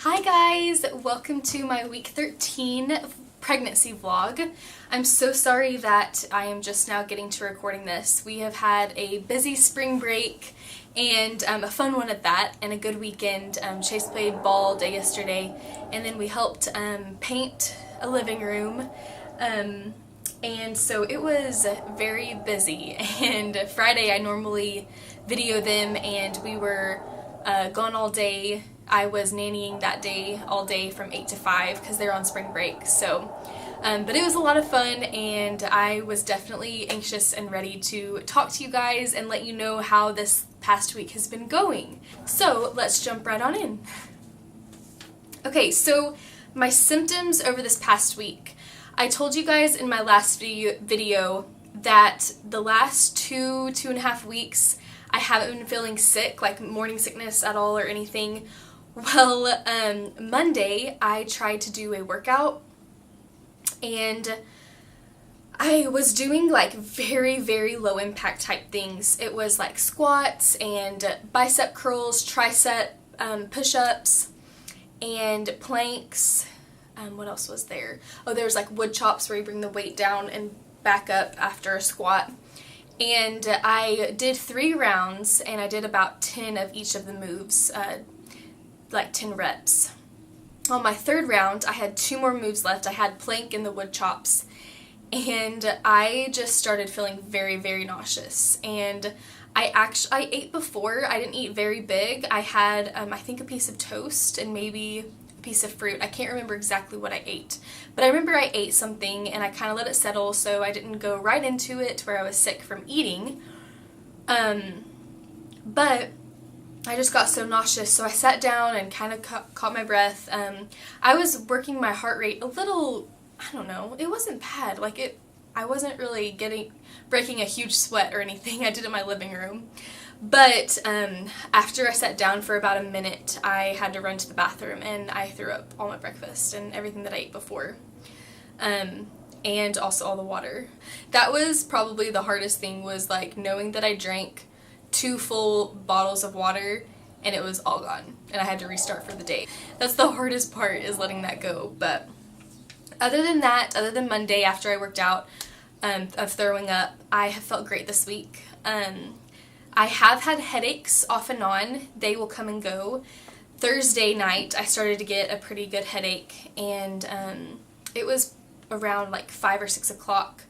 Hi guys, welcome to my week 13 pregnancy vlog. I'm so sorry that I am just now getting to recording this. We have had a busy spring break and a fun one at that, and a good weekend. Chase played ball all day yesterday, and then we helped paint a living room. And so it was very busy, and Friday I normally video them, and we were gone all day. I was nannying that day all day from 8 to 5 because they're on spring break. So, but it was a lot of fun, and I was definitely anxious and ready to talk to you guys and let you know how this past week has been going. So let's jump right on in. Okay, so my symptoms over this past week. I told you guys in my last video that the last 2.5 weeks I haven't been feeling sick, like morning sickness at all or anything. Well, Monday I tried to do a workout, and I was doing like very low impact type things. It was like squats and bicep curls, tricep push-ups, and planks. What else was there? Oh, there was like wood chops where you bring the weight down and back up after a squat. And I did 3 rounds, and I did about 10 of each of the moves, like 10 reps. On my 3rd round, I had 2 more moves left. I had plank and the wood chops, and I just started feeling very nauseous. And I ate before. I didn't eat very big. I had, I think, a piece of toast and maybe a piece of fruit. I can't remember exactly what I ate, but I remember I ate something and I kind of let it settle, so I didn't go right into it to where I was sick from eating. But I just got so nauseous, so I sat down and kind of caught my breath. I was working my heart rate a little, I don't know, it wasn't bad. Like I wasn't really breaking a huge sweat or anything. I did it in my living room. But after I sat down for about a minute, I had to run to the bathroom, and I threw up all my breakfast and everything that I ate before. And also all the water. That was probably the hardest thing, was like knowing that I drank 2 full bottles of water and it was all gone, and I had to restart for the day. That's the hardest part, is letting that go. But other than that, other than Monday after I worked out of throwing up, I have felt great this week. I have had headaches off and on. They will come and go. Thursday night I started to get a pretty good headache, and it was around like 5 or 6 o'clock.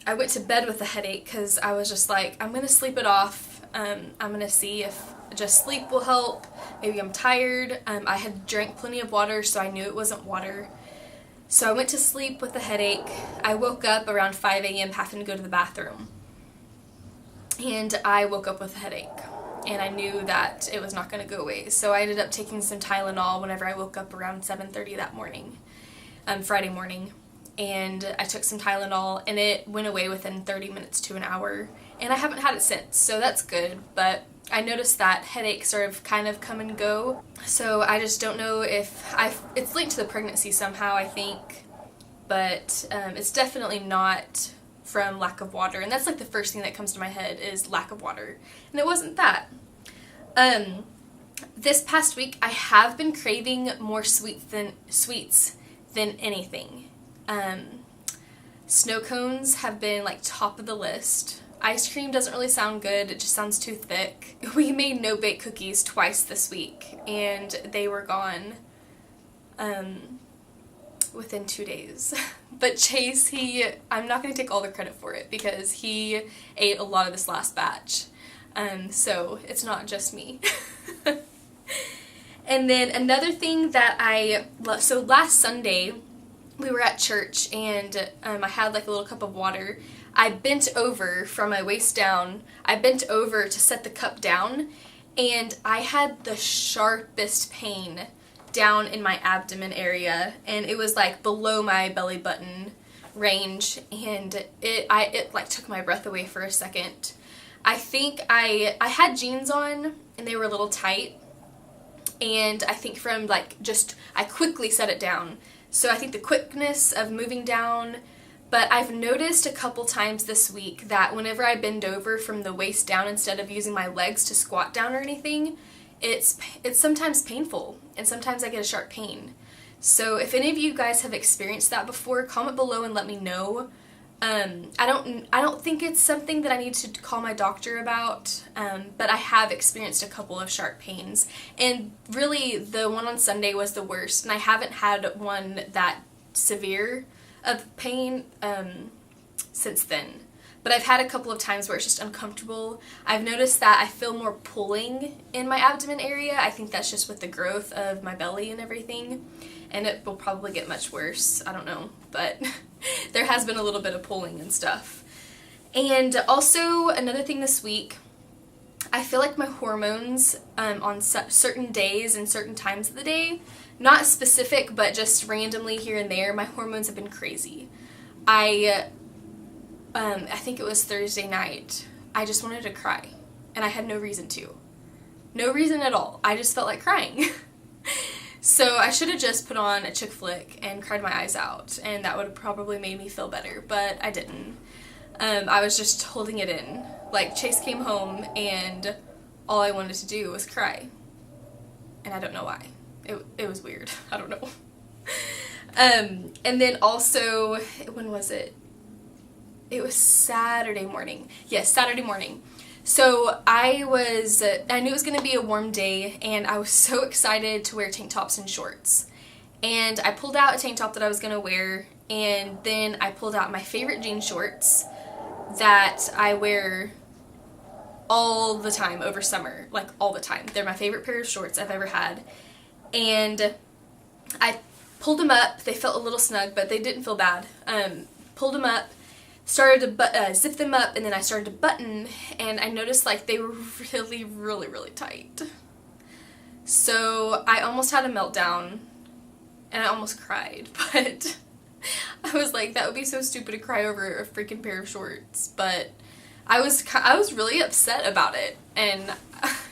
I went to bed with a headache because I was just like, I'm going to sleep it off. I'm going to see if just sleep will help. Maybe I'm tired. I had drank plenty of water, so I knew it wasn't water. So I went to sleep with a headache. I woke up around 5 a.m. having to go to the bathroom. And I woke up with a headache. And I knew that it was not going to go away. So I ended up taking some Tylenol whenever I woke up around 7:30 that morning, Friday morning. And I took some Tylenol, and it went away within 30 minutes to an hour, and I haven't had it since, so that's good. But I noticed that headaches sort of kind of come and go, so I just don't know if it's linked to the pregnancy somehow, I think, but it's definitely not from lack of water, and that's like the first thing that comes to my head is lack of water, and it wasn't that. This past week I have been craving more sweets than anything. Snow cones have been like top of the list. Ice cream doesn't really sound good, it just sounds too thick. We made no-bake cookies twice this week, and they were gone within 2 days. But Chase, I'm not going to take all the credit for it because he ate a lot of this last batch. So it's not just me. And then another thing that so last Sunday we were at church, and I had like a little cup of water. I bent over from my waist down. I bent over to set the cup down, and I had the sharpest pain down in my abdomen area, and it was like below my belly button range, and it like took my breath away for a second. I think I had jeans on, and they were a little tight, and I think from like I quickly set it down. So I think the quickness of moving down, but I've noticed a couple times this week that whenever I bend over from the waist down instead of using my legs to squat down or anything, it's sometimes painful, and sometimes I get a sharp pain. So if any of you guys have experienced that before, comment below and let me know. I don't think it's something that I need to call my doctor about, but I have experienced a couple of sharp pains, and really the one on Sunday was the worst, and I haven't had one that severe of pain since then. But I've had a couple of times where it's just uncomfortable. I've noticed that I feel more pulling in my abdomen area. I think that's just with the growth of my belly and everything. And it will probably get much worse. I don't know. But there has been a little bit of pulling and stuff. And also, another thing this week, I feel like my hormones on certain days and certain times of the day, not specific, but just randomly here and there, my hormones have been crazy. I think it was Thursday night, I just wanted to cry, and I had no reason to. No reason at all. I just felt like crying. So I should have just put on a chick flick and cried my eyes out, and that would have probably made me feel better, but I didn't. I was just holding it in. Like, Chase came home, and all I wanted to do was cry. And I don't know why. It was weird. I don't know. And then also, when was it? It was Saturday morning. Yes, Saturday morning. So I knew it was going to be a warm day, and I was so excited to wear tank tops and shorts. And I pulled out a tank top that I was going to wear, and then I pulled out my favorite jean shorts that I wear all the time over summer, like all the time. They're my favorite pair of shorts I've ever had. And I pulled them up. They felt a little snug, but they didn't feel bad. Pulled them up, started to zip them up, and then I started to button, and I noticed like they were really, really, really tight. So I almost had a meltdown, and I almost cried, but I was like, that would be so stupid to cry over a freaking pair of shorts. But I was really upset about it, and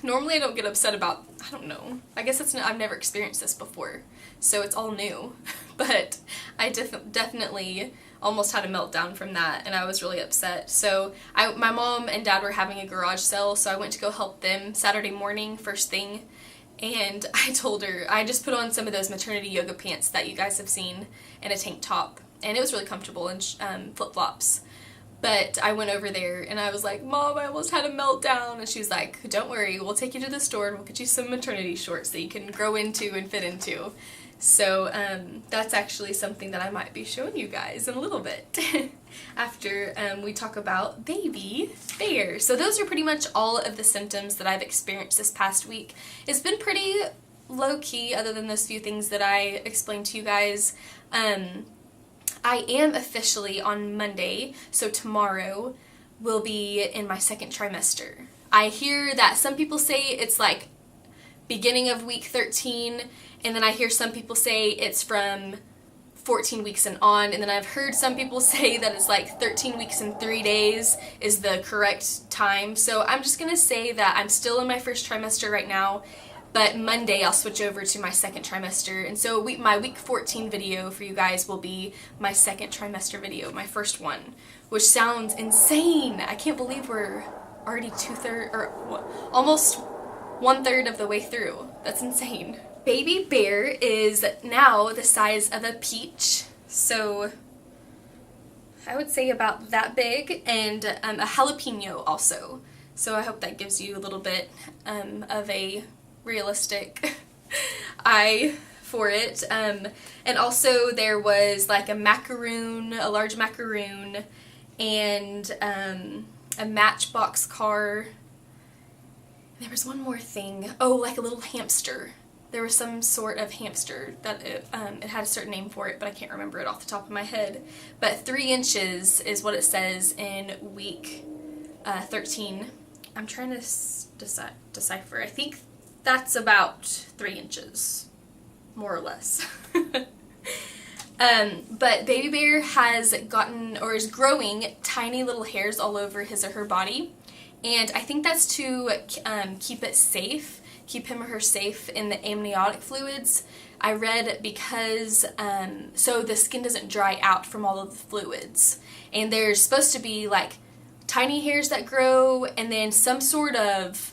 normally I don't get upset about, I don't know, I guess I've never experienced this before, so it's all new. But I definitely almost had a meltdown from that, and I was really upset. So my mom and dad were having a garage sale, so I went to go help them Saturday morning, first thing, and I told her, I just put on some of those maternity yoga pants that you guys have seen, and a tank top, and it was really comfortable, and flip-flops. But I went over there, and I was like, Mom, I almost had a meltdown, and she was like, don't worry, we'll take you to the store, and we'll get you some maternity shorts that you can grow into and fit into. So that's actually something that I might be showing you guys in a little bit after we talk about baby bear. So those are pretty much all of the symptoms that I've experienced this past week. It's been pretty low-key other than those few things that I explained to you guys. I am officially on Monday, so tomorrow, will be in my second trimester. I hear that some people say it's like beginning of week 13, and then I hear some people say it's from 14 weeks and on, and then I've heard some people say that it's like 13 weeks and 3 days is the correct time. So I'm just going to say that I'm still in my first trimester right now, but Monday I'll switch over to my second trimester, and so my week 14 video for you guys will be my second trimester video, my first one, which sounds insane. I can't believe we're already almost 1/3 of the way through. That's insane. Baby bear is now the size of a peach, so I would say about that big, and a jalapeno also. So I hope that gives you a little bit of a realistic eye for it. And also there was like a macaroon, a large macaroon, and a Matchbox car. There was one more thing. Oh, like a little hamster. There was some sort of hamster that it had a certain name for it, but I can't remember it off the top of my head. But 3 inches is what it says in week 13. I'm trying to decipher. I think that's about 3 inches, more or less. But baby bear has gotten, or is growing, tiny little hairs all over his or her body. And I think that's to keep it safe, keep him or her safe in the amniotic fluids. I read because, so the skin doesn't dry out from all of the fluids. And there's supposed to be like tiny hairs that grow, and then some sort of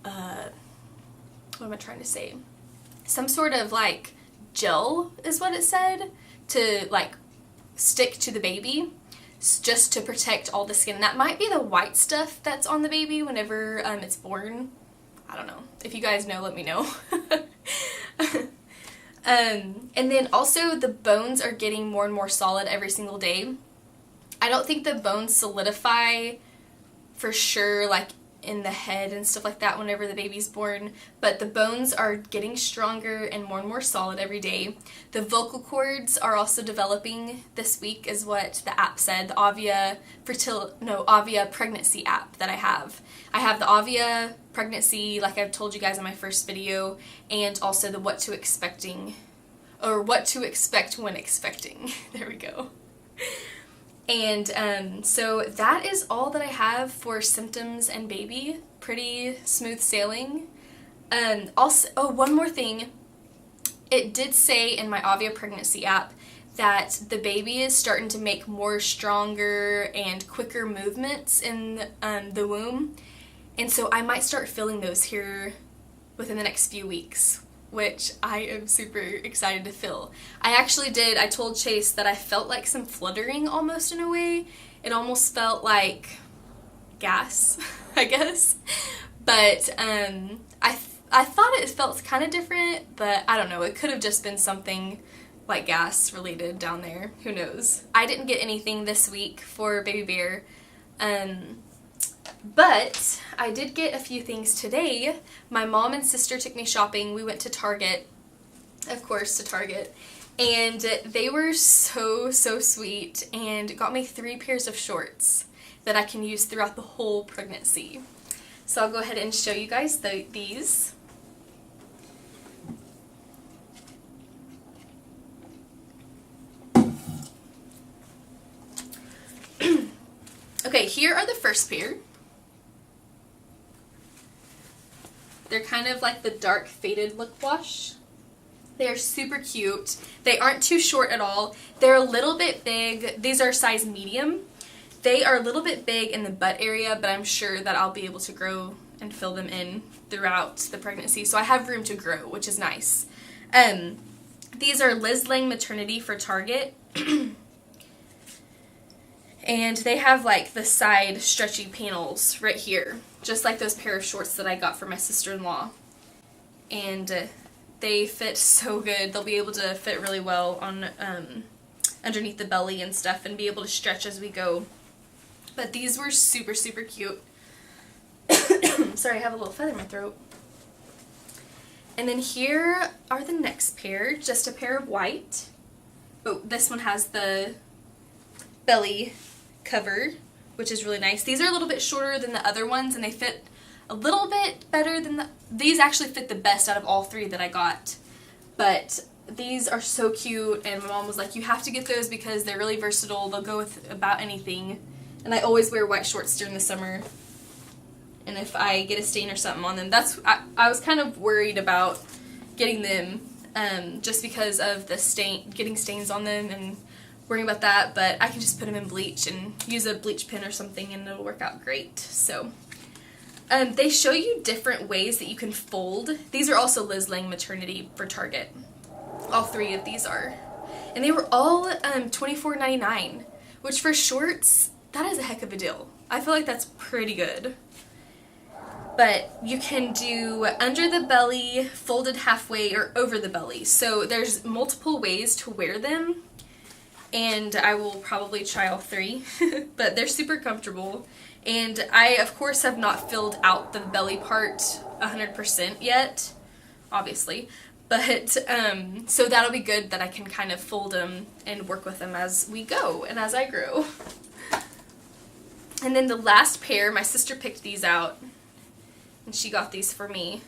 what am I trying to say? Some sort of like gel is what it said, to like stick to the baby, just to protect all the skin. That might be the white stuff that's on the baby whenever it's born. I don't know. If you guys know, let me know. And then also the bones are getting more and more solid every single day. I don't think the bones solidify for sure like in the head and stuff like that whenever the baby's born, but the bones are getting stronger and more solid every day. The vocal cords are also developing this week is what the app said, the Avia pregnancy app that I have. I have the Avia pregnancy, like I've told you guys in my first video, and also the what to expect when expecting. There we go. And so that is all that I have for symptoms and baby. Pretty smooth sailing. Also, oh, one more thing. It did say in my Avia pregnancy app that the baby is starting to make more stronger and quicker movements in the womb. And so I might start feeling those here within the next few weeks, which I am super excited to feel. I told Chase that I felt like some fluttering almost in a way. It almost felt like gas, I guess. But I thought it felt kind of different, but I don't know. It could have just been something like gas related down there. Who knows? I didn't get anything this week for Baby Bear. But I did get a few things today. My mom and sister took me shopping. We went to Target, of course, to Target, and they were so sweet and got me 3 pairs of shorts that I can use throughout the whole pregnancy. So I'll go ahead and show you guys these. Okay, here are the first pair. They're kind of like the dark faded look wash. They're super cute. They aren't too short at all. They're a little bit big. These are size medium. They are a little bit big in the butt area, but I'm sure that I'll be able to grow and fill them in throughout the pregnancy. So I have room to grow, which is nice. These are Liz Lang Maternity for Target. And they have like the side stretchy panels right here, just like those pair of shorts that I got for my sister-in-law. And they fit so good. They'll be able to fit really well on underneath the belly and stuff and be able to stretch as we go. But these were super cute. Sorry, I have a little feather in my throat. And then here are the next pair, just a pair of white. Oh, this one has the belly covered, which is really nice. These are a little bit shorter than the other ones, and they fit a little bit better than these actually fit the best out of all 3 that I got. But these are so cute, and my mom was like, you have to get those because they're really versatile. They'll go with about anything. And I always wear white shorts during the summer. And if I get a stain or something on them, I was kind of worried about getting them just because of the getting stains on them and worrying about that, but I can just put them in bleach and use a bleach pen or something and it'll work out great. So they show you different ways that you can fold. These are also Liz Lang Maternity for Target. All 3 of these are. And they were all $24.99, which for shorts, that is a heck of a deal. I feel like that's pretty good. But you can do under the belly, folded halfway, or over the belly. So there's multiple ways to wear them. And I will probably try all 3, but they're super comfortable. And I, of course, have not filled out the belly part 100% yet, obviously. But, so that'll be good that I can kind of fold them and work with them as we go and as I grow. And then the last pair, my sister picked these out, and she got these for me.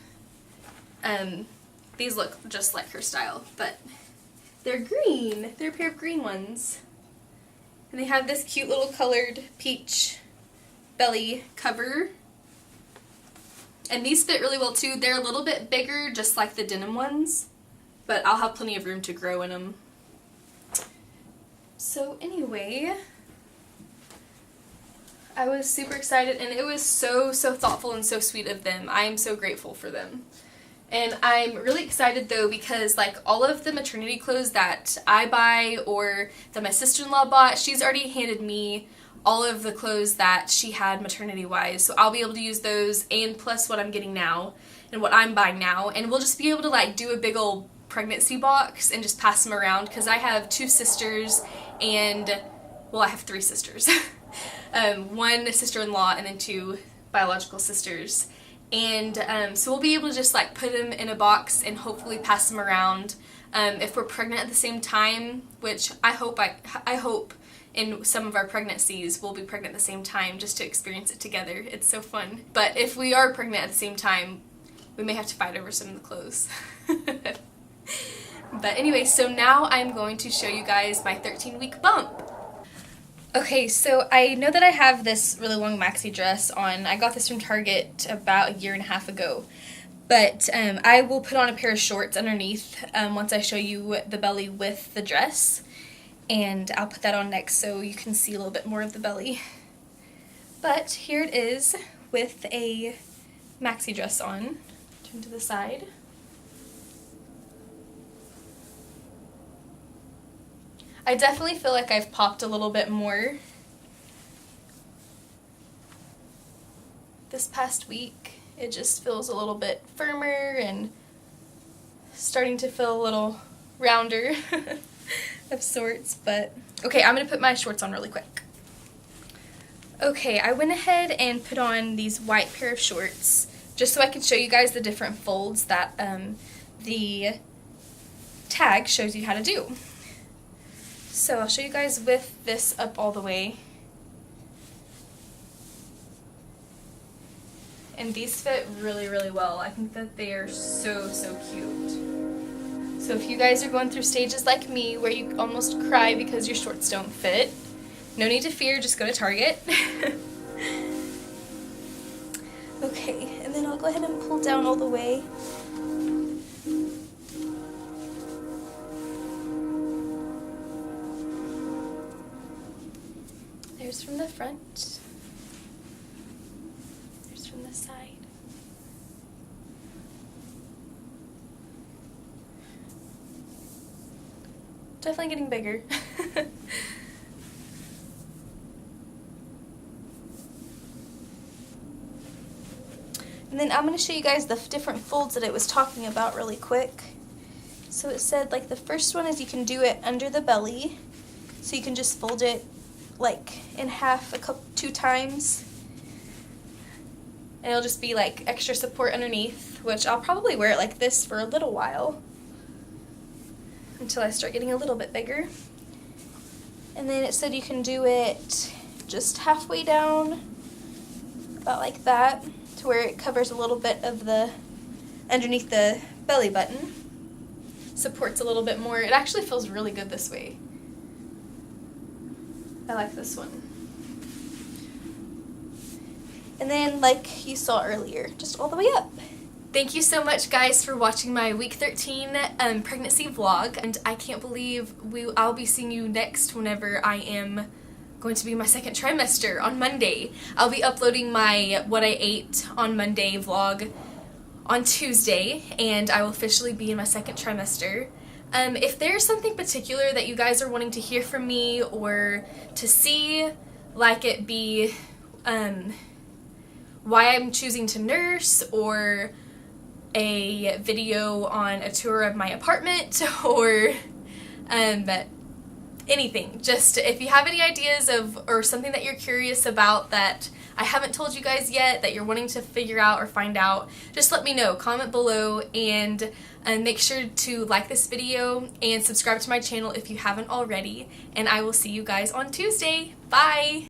These look just like her style, but they're green. They're a pair of green ones. And they have this cute little colored peach belly cover. And these fit really well too. They're a little bit bigger, just like the denim ones, but I'll have plenty of room to grow in them. So anyway, I was super excited, and it was so thoughtful and so sweet of them. I am so grateful for them. And I'm really excited though because like all of the maternity clothes that I buy or that my sister-in-law bought, she's already handed me all of the clothes that she had maternity wise, so I'll be able to use those and plus what I'm getting now and what I'm buying now, and we'll just be able to like do a big old pregnancy box and just pass them around because I have 2 sisters and, well, I have 3 sisters. 1 sister-in-law and then 2 biological sisters. And so we'll be able to just like put them in a box and hopefully pass them around. If we're pregnant at the same time, which I hope in some of our pregnancies we'll be pregnant at the same time just to experience it together. It's so fun. But if we are pregnant at the same time, we may have to fight over some of the clothes. But anyway, so now I'm going to show you guys my 13-week bump. Okay, so I know that I have this really long maxi dress on. I got this from Target about 1.5 years ago. But I will put on a pair of shorts underneath once I show you the belly with the dress. And I'll put that on next so you can see a little bit more of the belly. But here it is with a maxi dress on. Turn to the side. I definitely feel like I've popped a little bit more this past week. It just feels a little bit firmer and starting to feel a little rounder of sorts, but okay, I'm going to put my shorts on really quick. Okay, I went ahead and put on these white pair of shorts just so I can show you guys the different folds that the tag shows you how to do. So I'll show you guys with this up all the way. And these fit really well. I think that they are so cute. So if you guys are going through stages like me where you almost cry because your shorts don't fit, no need to fear, just go to Target. Okay, and then I'll go ahead and pull down all the way. There's from the front. There's from the side. Definitely getting bigger. And then I'm going to show you guys the different folds that it was talking about really quick. So it said like the first one is you can do it under the belly. So you can just fold it like in half 2 times. And it'll just be like extra support underneath, which I'll probably wear it like this for a little while until I start getting a little bit bigger. And then it said you can do it just halfway down, about like that, to where it covers a little bit of the underneath the belly button. Supports a little bit more. It actually feels really good this way. I like this one. And then, like you saw earlier, just all the way up. Thank you so much, guys, for watching my week 13 pregnancy vlog. And I can't believe I'll be seeing you next whenever I am going to be in my 2nd trimester on Monday. I'll be uploading my What I Ate on Monday vlog on Tuesday, and I will officially be in my 2nd trimester. If there's something particular that you guys are wanting to hear from me or to see, like it be why I'm choosing to nurse, or a video on a tour of my apartment, or anything. Just if you have any ideas of or something that you're curious about that I haven't told you guys yet that you're wanting to figure out or find out, just let me know. Comment below, and make sure to like this video and subscribe to my channel if you haven't already, and I will see you guys on Tuesday. Bye!